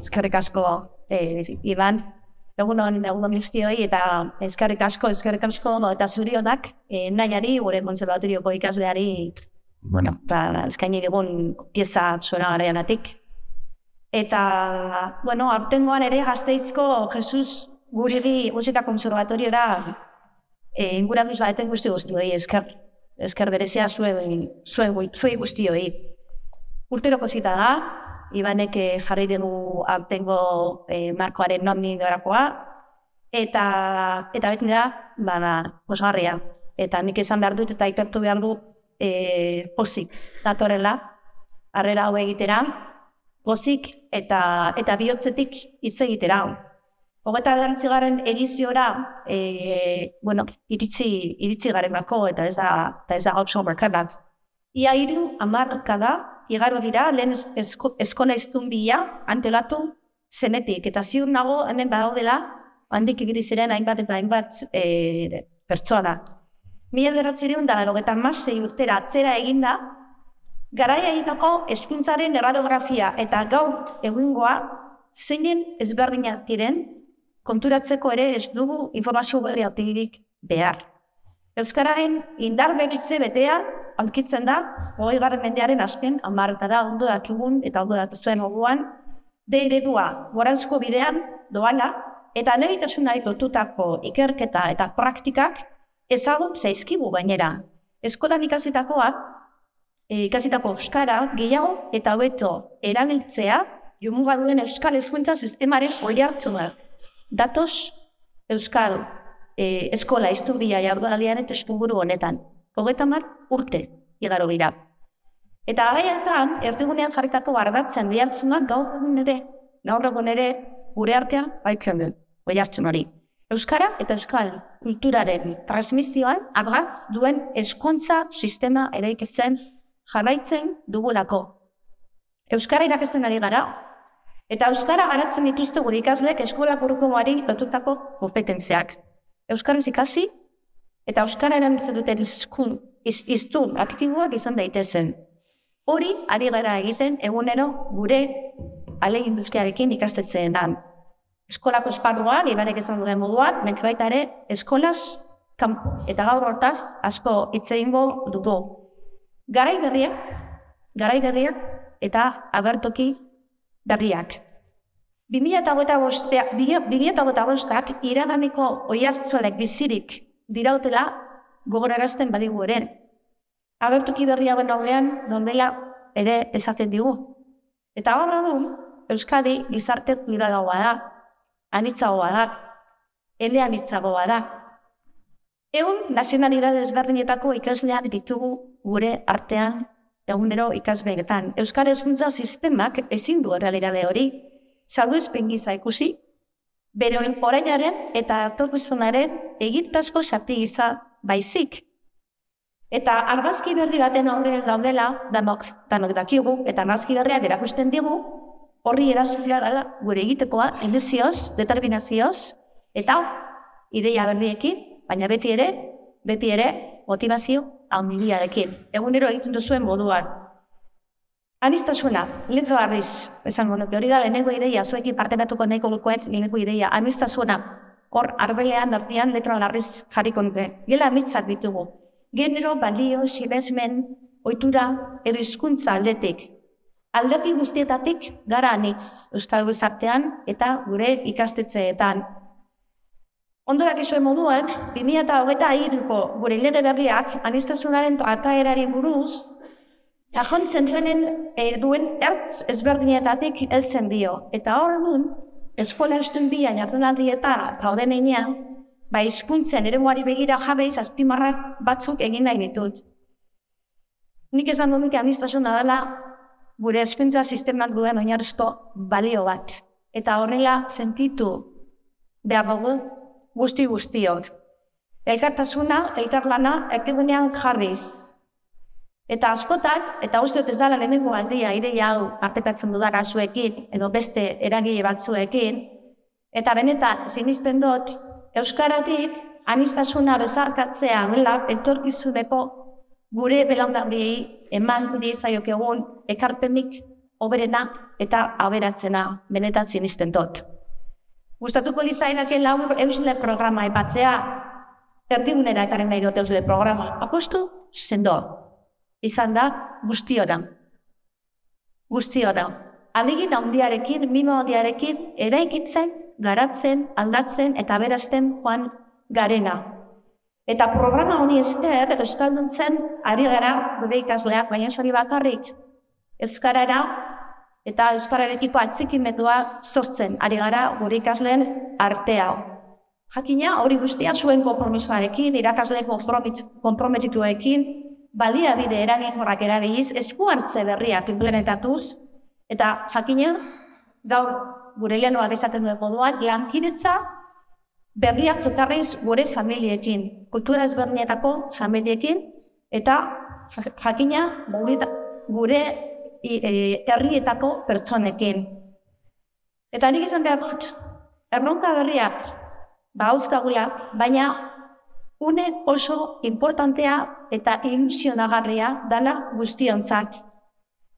Eskerrik asko, Iban. Egun guztioi eta eskerrik asko, eta zurionak nahiari, gure konservatorioko ikasleari, eskaini digun pieza zoragarrianatik. Eta, aurtengoan ere Gasteizko Jesus Guridi musika konservatoriora inguratuz baeten guztioi, esker berezia zuei guztioi. Urteroko zita da, Ibanek jarri dugu aurtengo markoaren nondik dorakoa, eta beti da, osgarria. Eta nik esan behar dut eta ikertu behar dut pozik datorrela, harrera hau egitera, pozik eta bihotzetik hitz egitera. 29. ediziora, iritsi garen bako, eta ez da gautxo markadak. Ia 10 da, igaro dira, lehen eskola iztunbia antolatu zenetik. Eta ziur nago, hemen badaudela, handik igiriziren hainbat eta hainbat pertsona. 1996 urtera atzera eginda, garaia egitako hezkuntzaren erradiografia eta gaur egungoa zeinen ezberdinak diren, konturatzeko ere ez dugu informazio berri aurkirik behar. Euskararen indar berritze betea aurkitzen da, 20. mendearen azken hamarretara ondo dakigun eta ondo datuzuen orduan, eredua goranzko bidean doala eta anebitasunari lotutako ikerketa eta praktikak ezagun zaizkigu gainera. Eskolan ikasitako euskara gehiago eta hobeto erabiltzea jomuga duen euskal hezkuntza sistemaren oihartzunak. Datoz euskal eskola iztunbia jardunaldiaren testuinguru honetan. 30 urte igaro dira. Eta garaiatan, erdigunean jarritako ardatzen bihartzunak gaur egun ere gure artean baikionen, oihartzun hori. Euskara eta euskal kulturaren transmisioan ardatz duen hezkuntza sistema eraikitzen jarraitzen dugulako. Euskara irakasten ari gara, eta euskara garatzen dituzte gure ikasleek eskola kurrikuluari lotutako kompetentziak. Euskaraz ikasi eta euskara erabiltzen duten hiztun aktiboak izan daitezen. Hori ari gara egiten egunero gure ale industriarekin ikastetxeetan. Eskolako esparruan, Ibanek esan duen moduan, baita ere eskolaz kanpo eta gaur hortaz asko hitz egingo dugu. Garai berriak eta agertoki berriak. 2025ak iraganeko oihartzunek bizirik dirautela gogorarazten badigu ere. Agertoki berri hauen aurrean dondela ere esaten digu. Eta gaur egun Euskadi gizarte pluralagoa da, anitzagoa da, eleanitzagoa da. Egun nazionalidade ezberdinetako ikasleak ditugu gure artean egunero ikasbeetan. Euskal hezkuntza sistemak ezin du errealitate hori salbuespen gisa ikusi, bere orainaren eta etorkizunaren egiturazko zati gisa baizik. Eta argazki berri baten aurrean gaudela, danok dakigu, eta argazki berriak erakusten digu, horri erantzia dela gure egitekoa, indizioz, determinazioz, eta ideia berriekin, baina beti ere, motivazio handiarekin. Egunero egiten duzuen moduan. Aniztasuna, literarriz, esango nuke hori da, lehenengo ideia, zuekin partekatuko nahiko lukoet, lehenengo ideia, aniztasuna, hor arbelean artean literarriz jarriko nuke. Gela anitzak ditugu. Genero, balio, sinesmen, ohitura edo hizkuntza aldetik. Alderdi guztietatik gara anitz euskal gizartean eta gure ikastetxeetan. Ondo dakizuen moduan, 2023ko gure lege berriak aniztasunaren trataerari buruz, sakontzen duen ertz ezberdinetatik heltzen dio. Eta hor egun, eskola iztunbia jardunaldietan gauden heinean, hizkuntzen eremuari begira jarriz azpimarrak batzuk egin nahi ditut. Nik esan dut aniztasuna dela gure hezkuntza sistemak duen oinarrizko balio bat. Eta horrela sentitu behar dugu guztiok. Elkartasuna, elkarlana, erdigunean jarriz. Eta askotan, eta uste dut ez dela lehenengo aldia ideia hau partekatzen dudara zuekin, edo beste eragile batzuekin, eta benetan sinisten dut, euskaratik aniztasuna bezarkatzea dela etorkizuneko gure belaunaldiei eman diezaiokegun ekarpenik hoberena eta aberatzena benetan sinisten dut. Gustatuko litzaidake labur Eusle programa aipatzea, erdigunera ekarri nahi dut Eusle programa. Apostu sendo izan da guztiora. Alegin handiarekin, mimo handiarekin, eraikitzen, garatzen, aldatzen eta aberasten joan garena. Eta programa honi esker, euskalduntzen ari gara gure ikasleak, baina hori bakarrik euskarara eta euskararekiko atxikimendua sortzen ari gara gure ikasleen artea. Jakina hori guztia zuen konpromisoarekin, irakasleen konprometituekin, baliabide eraginkorrak erabiliz, esku hartze berriak implementatuz, eta jakina gaur gure lehenoak esaten duen moduan, lankidetza berriak tokarriz gure familiekin, kultura ezberdinetako familiekin, eta jakina gure herrietako pertsonekin. Eta nik izan behar dut, erronka berriak badauzkagula, baina une oso importantea eta ilusionagarria dela guztiontzat.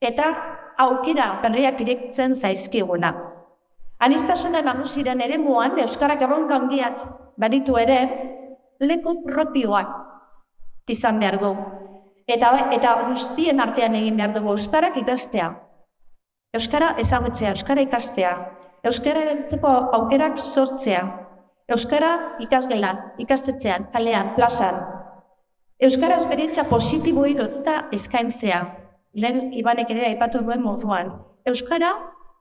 Eta aukera berriak irekitzen zaizkiguna. Aniztasunen nagusiren eremuan, euskarak erronka handiak baditu ere, leku propioak izan behar du. Eta guztien artean egin behar dugu euskarak ikastea. Euskara ezagutzea, euskara ikastea. Euskara erabiltzeko aukerak sortzea. Euskara ikasgelan, ikastetxean, kalean, plazan. Euskara esperientzia positiboei lotuta eskaintzea. Lehen Ibanek ere aipatu duen moduan. Euskara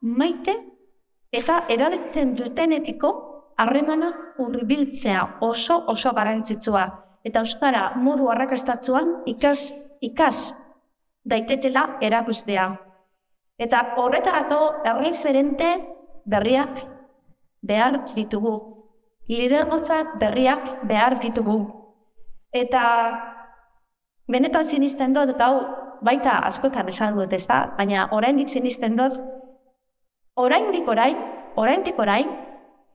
maite eta erabiltzen dutenekiko harremana hurbiltzea oso garrantzitsua. Eta euskara modu arrakastatsuan ikas daitetela erakustea. Eta horretarako erreferente berriak behar ditugu. Lidergotza berriak behar ditugu. Eta benetan sinisten dut, eta hau baita askotan esan dut ez da, baina oraindik sinisten dut, oraindik orain,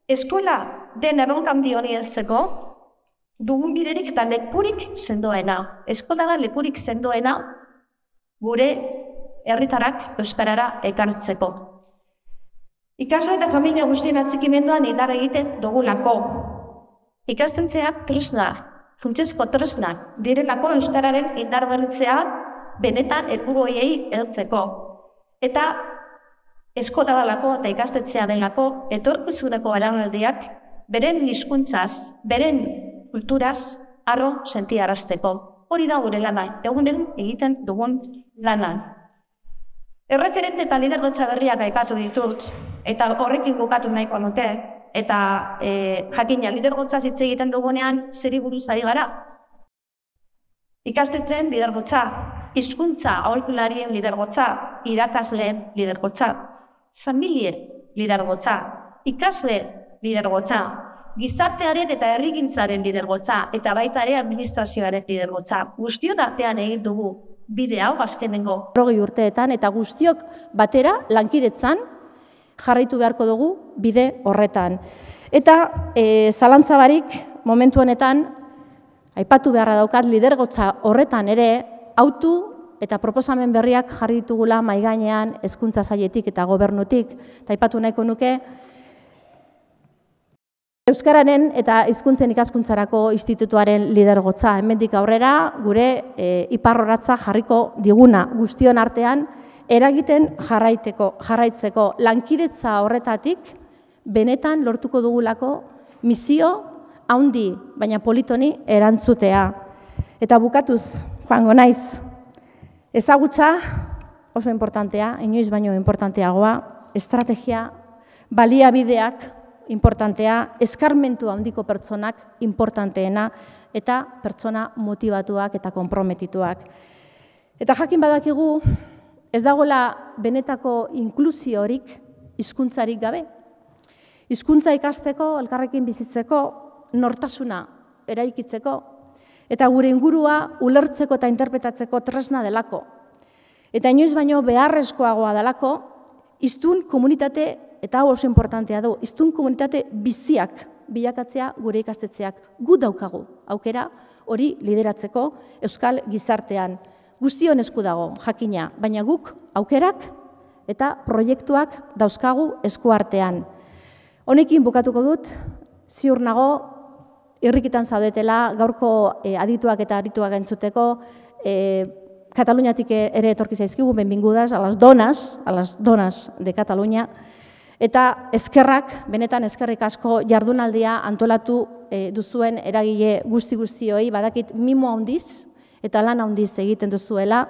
eskola den erronka handi honi heltzeko, dugun biderik eta lekurik sendoena. Eskola da lekurik sendoena gure herritarrak euskarara ekartzeko. Ikasle eta familia guztien atxikimenduan indar egiten dugulako. Ikastentzeak tresna, funtsezko tresnak direlako euskararen indar berritzea benetan helburuei heltzeko. Eta eskola dalako eta ikastetxea delako etorkizuneko belaunaldiak beren hizkuntzaz, beren kulturaz harro sentiarazteko. Hori da gure lana, egunen egiten dugun lanan. Erreferente eta lidergotza berriak aipatu ditut, eta horrekin bukatu nahiko nuke, eta jakina lidergotza hitz egiten dugunean zeri buruz ari gara. Ikastetzen lidergotza, hizkuntza aholkularien lidergotza, irakasleen lidergotza, familien lidergotza, ikasle lidergotza, gizartearen eta herrigintzaren lidergotza, eta baita ere administrazioaren lidergotza. Guztion artean egin dugu bide hau azkenengo 20 urteetan, eta guztiok batera lankidetzan jarraitu beharko dugu bide horretan. Eta zalantza barik momentu honetan aipatu beharra daukat lidergotza horretan ere autu eta proposamen berriak jarri ditugula mahai gainean hezkuntza sailetik eta gobernutik. Eta aipatu nahiko nuke Euskararen eta hizkuntzen ikaskuntzarako institutuaren lidergotza. Hemendik aurrera gure iparrorratza jarriko diguna guztion artean eragiten jarraitzeko lankidetza horretatik benetan lortuko dugulako misio handi baina politoni erantzutea. Eta bukatuz joango naiz. Ezagutza oso importantea, inoiz baino importanteagoa, estrategia, baliabideak importantea, eskarmentu handiko pertsonak importanteena eta pertsona motibatuak eta konprometituak. Eta jakin badakigu ez dagoela benetako inklusiorik hizkuntzarik gabe. Hizkuntza ikasteko, elkarrekin bizitzeko, nortasuna eraikitzeko eta gure ingurua ulertzeko eta interpretatzeko tresna delako. Eta inoiz baino beharrezkoagoa delako hiztun komunitate, eta hau oso importantea du, hiztun komunitate biziak bilakatzea gure ikastetxeak. Gu daukagu aukera hori lideratzeko euskal gizartean. Guztion esku dago, jakina, baina guk aukerak eta proiektuak dauzkagu eskuartean. Honekin bukatuko dut, ziur nago, irrikitan zaudetela, gaurko adituak eta arituak entzuteko, Kataluniatik ere etorki zaizkigu, benvingudas, a las donas de Cataluña, eta eskerrak, benetan eskerrik asko jardunaldia antolatu duzuen eragile guzti-guztioi, badakit mimo handiz eta lan handiz egiten duzuela,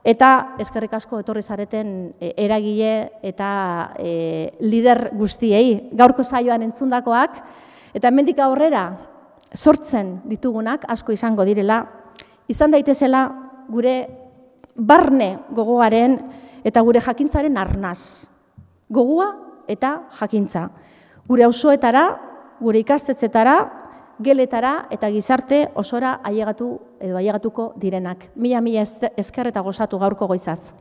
eta eskerrik asko etorri zareten eragile eta lider guztiei, gaurko saioan entzundakoak, eta hemendik aurrera sortzen ditugunak asko izango direla, izan daitezela gure barne gogoaren eta gure jakintzaren arnaz. Gogoa eta jakintza. Gure auzoetara, gure ikastetzetara, geletara eta gizarte osora ailegatu edo ailegatuko direnak. Mila esker eta gozatu gaurko goizaz.